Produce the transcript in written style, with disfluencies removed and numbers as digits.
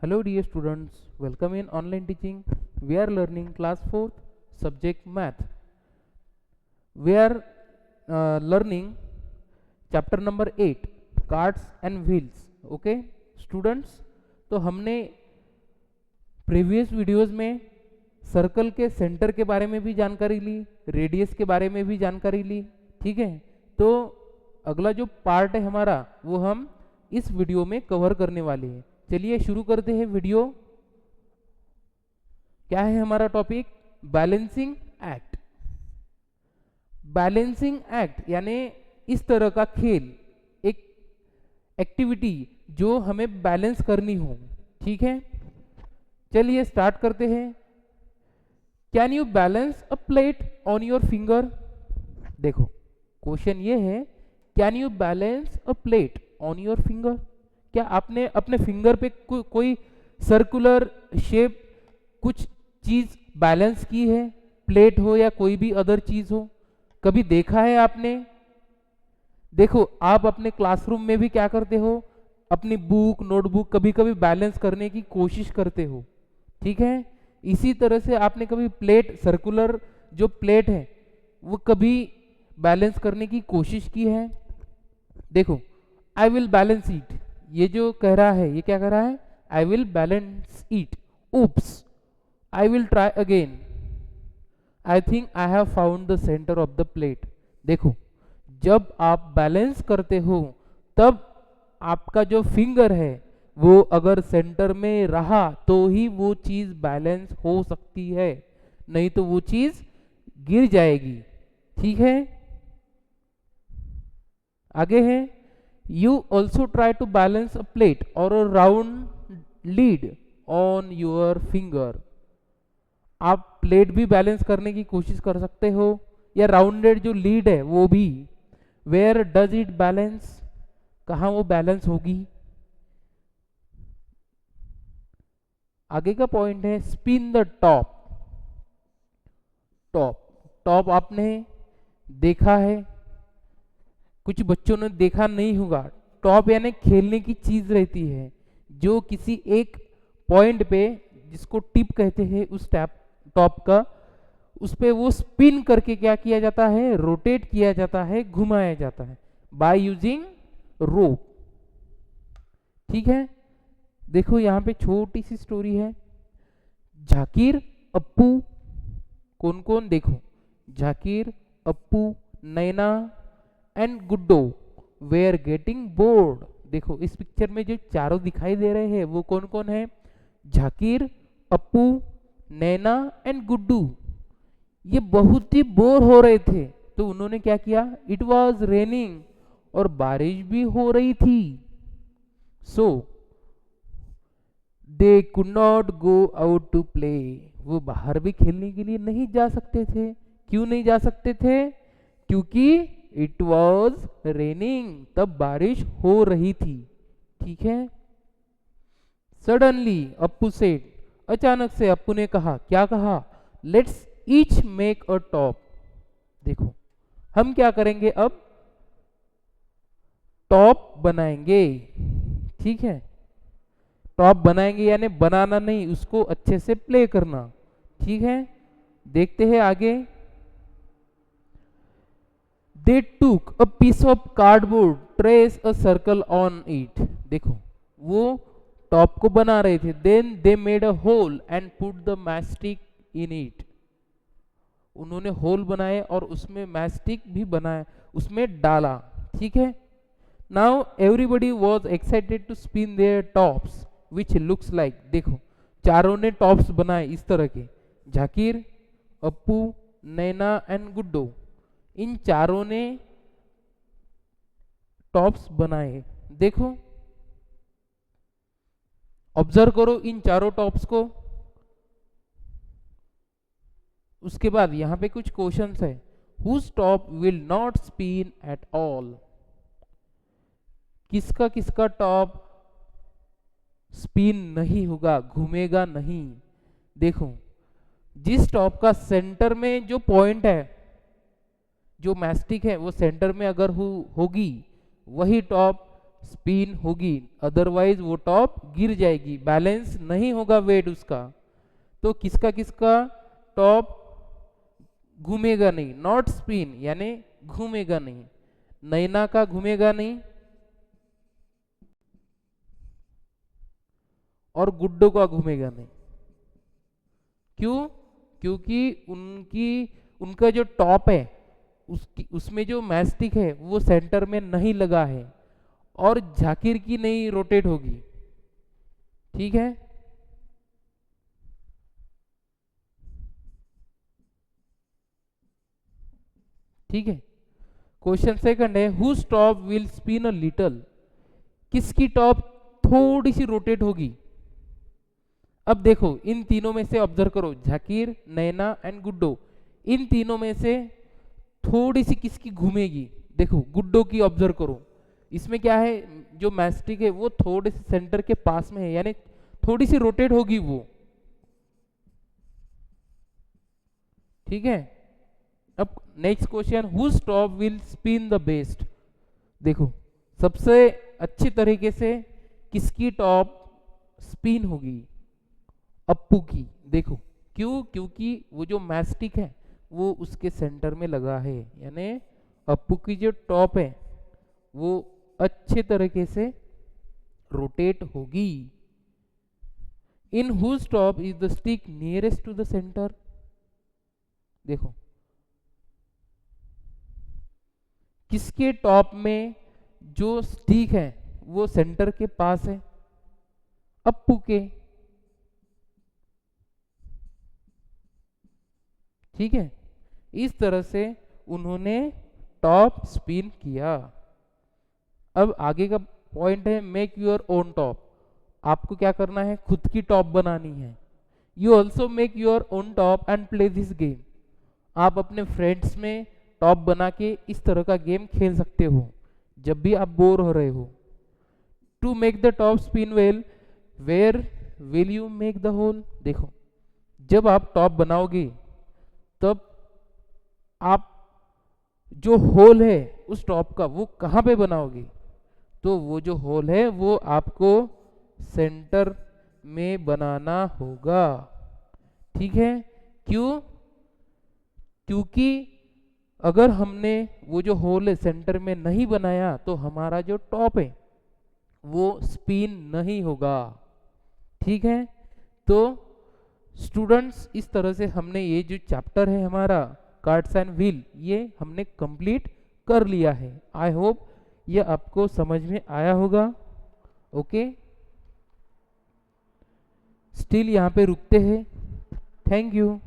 Hello dear students, welcome in online teaching. We are learning class 4th subject math. We are learning chapter number 8 cards and wheels. Okay students, तो हमने previous videos में circle के centre के बारे में भी जानकारी ली, radius के बारे में भी जानकारी ली। ठीक है, तो अगला जो पार्ट है हमारा वो हम इस वीडियो में कवर करने वाले हैं। चलिए शुरू करते हैं वीडियो। क्या है हमारा topic? Balancing act. Balancing act यानी इस तरह का खेल, एक एक्टिविटी जो हमें बैलेंस करनी हो। ठीक है, चलिए स्टार्ट करते हैं। Can you balance a plate on your finger? देखो क्वेश्चन ये है, can you balance a plate on your finger? क्या आपने अपने फिंगर पे कोई सर्कुलर शेप कुछ चीज बैलेंस की है? प्लेट हो या कोई भी अदर चीज हो, कभी देखा है आपने? देखो आप अपने क्लासरूम में भी क्या करते हो, अपनी बुक नोटबुक कभी कभी बैलेंस करने की कोशिश करते हो। ठीक है, इसी तरह से आपने कभी प्लेट, सर्कुलर जो प्लेट है वो कभी बैलेंस करने की कोशिश की है? देखो, आई विल बैलेंस इट, ये जो कह रहा है, ये क्या कह रहा है? I will balance it. Oops, I will try again, I think I have found the centre of the plate. देखो, जब आप बैलेंस करते हो तब आपका जो फिंगर है वो अगर सेंटर में रहा तो ही वो चीज बैलेंस हो सकती है, नहीं तो वो चीज गिर जाएगी। ठीक है, आगे है, you also try to balance a plate और a round lid on your finger. आप प्लेट भी बैलेंस करने की कोशिश कर सकते हो या राउंडेड जो लीड है वो भी। Where does it balance? कहाँ वो बैलेंस होगी? आगे का पॉइंट है, spin the top. Top, top आपने देखा है, कुछ बच्चों ने देखा नहीं होगा। टॉप यानी खेलने की चीज रहती है जो किसी एक पॉइंट पे, जिसको टिप कहते हैं उस टॉप का, उस पे वो स्पिन करके क्या किया जाता है? रोटेट किया जाता है, घुमाया जाता है बाय यूजिंग रोप। ठीक है, देखो यहाँ पे छोटी सी स्टोरी है। झाकिर, अप्पू, कौन कौन? देखो, Zakir, Appu, Naina and Guddo were getting bored. देखो इस पिक्चर में जो चारों दिखाई दे रहे हैं वो कौन कौन है? झाकिर, अप्पू, नैना एंड गुड्डू। ये बहुत ही बोर हो रहे थे, तो उन्होंने क्या किया? इट वॉज रेनिंग, और बारिश भी हो रही थी। So they could not go out to play. वो बाहर भी खेलने के लिए नहीं जा सकते थे। क्यों नहीं जा सकते थे? क्योंकि इट वॉज रेनिंग, तब बारिश हो रही थी। ठीक है, सडनली अप्पू सेड, अचानक से अप्पू ने कहा, क्या कहा? Let's each make a top. देखो हम क्या करेंगे, अब टॉप बनाएंगे। ठीक है, टॉप बनाएंगे यानी बनाना नहीं, उसको अच्छे से प्ले करना। ठीक है, देखते हैं आगे। They took a piece of cardboard, trace a circle on it. देखो वो टॉप को बना रहे थे, then they made a hole and put the mastic in it. उन्होंने होल बनाए और उसमें मैस्टिक भी बनाया, उसमें डाला। ठीक है, now everybody was excited to spin their tops which looks like. देखो चारों ने टॉप्स बनाए इस तरह के, झाकिर, अप्पू, नैना एंड गुड्डो, इन चारों ने टॉप्स बनाए। देखो ऑब्जर्व करो इन चारों टॉप्स को। उसके बाद यहाँ पे कुछ क्वेश्चंस है। Whose top will not spin at all? किसका किसका टॉप स्पिन नहीं होगा, घूमेगा नहीं? देखो जिस टॉप का सेंटर में जो पॉइंट है, जो मैस्टिक है, वो सेंटर में अगर होगी वही टॉप स्पिन होगी, अदरवाइज वो टॉप गिर जाएगी, बैलेंस नहीं होगा वेट उसका। तो किसका किसका टॉप घूमेगा नहीं, नॉट स्पिन यानी घूमेगा नहीं। नैना का घूमेगा नहीं और गुड्डो का घूमेगा नहीं। क्यों? क्योंकि उनका जो टॉप है उसमें जो मैस्टिक है वो सेंटर में नहीं लगा है, और जाकिर की नहीं रोटेट होगी। ठीक है, ठीक है। क्वेश्चन सेकंड है, whose top will spin a little, किसकी टॉप थोड़ी सी रोटेट होगी। अब देखो इन तीनों में से ऑब्जर्व करो, जाकिर, नैना एंड गुड्डो, इन तीनों में से थोड़ी सी किसकी घूमेगी। देखो गुड्डो की ऑब्जर्व करो, इसमें क्या है, जो मैस्टिक है वो थोड़े से सेंटर के पास में है, यानी थोड़ी सी रोटेट होगी वो। ठीक है, अब next question, whose top will spin the best. देखो सबसे अच्छी तरीके से किसकी टॉप स्पिन होगी, अप्पू की। देखो क्यों? क्योंकि वो जो मैस्टिक है वो उसके सेंटर में लगा है, यानी अप्पू की जो टॉप है वो अच्छे तरीके से रोटेट होगी। In whose top is the stick nearest to the centre. देखो किसके टॉप में जो स्टिक है वो सेंटर के पास है, अप्पू के। ठीक है, इस तरह से उन्होंने टॉप स्पिन किया। अब आगे का पॉइंट है, मेक योर ओन टॉप। आपको क्या करना है, खुद की टॉप बनानी है। You also make your own top and play this game. आप अपने फ्रेंड्स में टॉप बना के इस तरह का गेम खेल सकते हो जब भी आप बोर हो रहे हो। To make the top spin well, where will you make the hole. देखो जब आप टॉप बनाओगे तब आप जो होल है उस टॉप का वो कहाँ पे बनाओगे, तो वो जो होल है वो आपको सेंटर में बनाना होगा। ठीक है, क्यों? क्योंकि अगर हमने वो जो होल है सेंटर में नहीं बनाया तो हमारा जो टॉप है वो स्पिन नहीं होगा। ठीक है, तो स्टूडेंट्स इस तरह से हमने ये जो चैप्टर है हमारा कार्ड्स एंड व्हील, ये हमने कंप्लीट कर लिया है। आई होप ये आपको समझ में आया होगा। ओके, स्टिल यहाँ पे रुकते हैं। Thank you.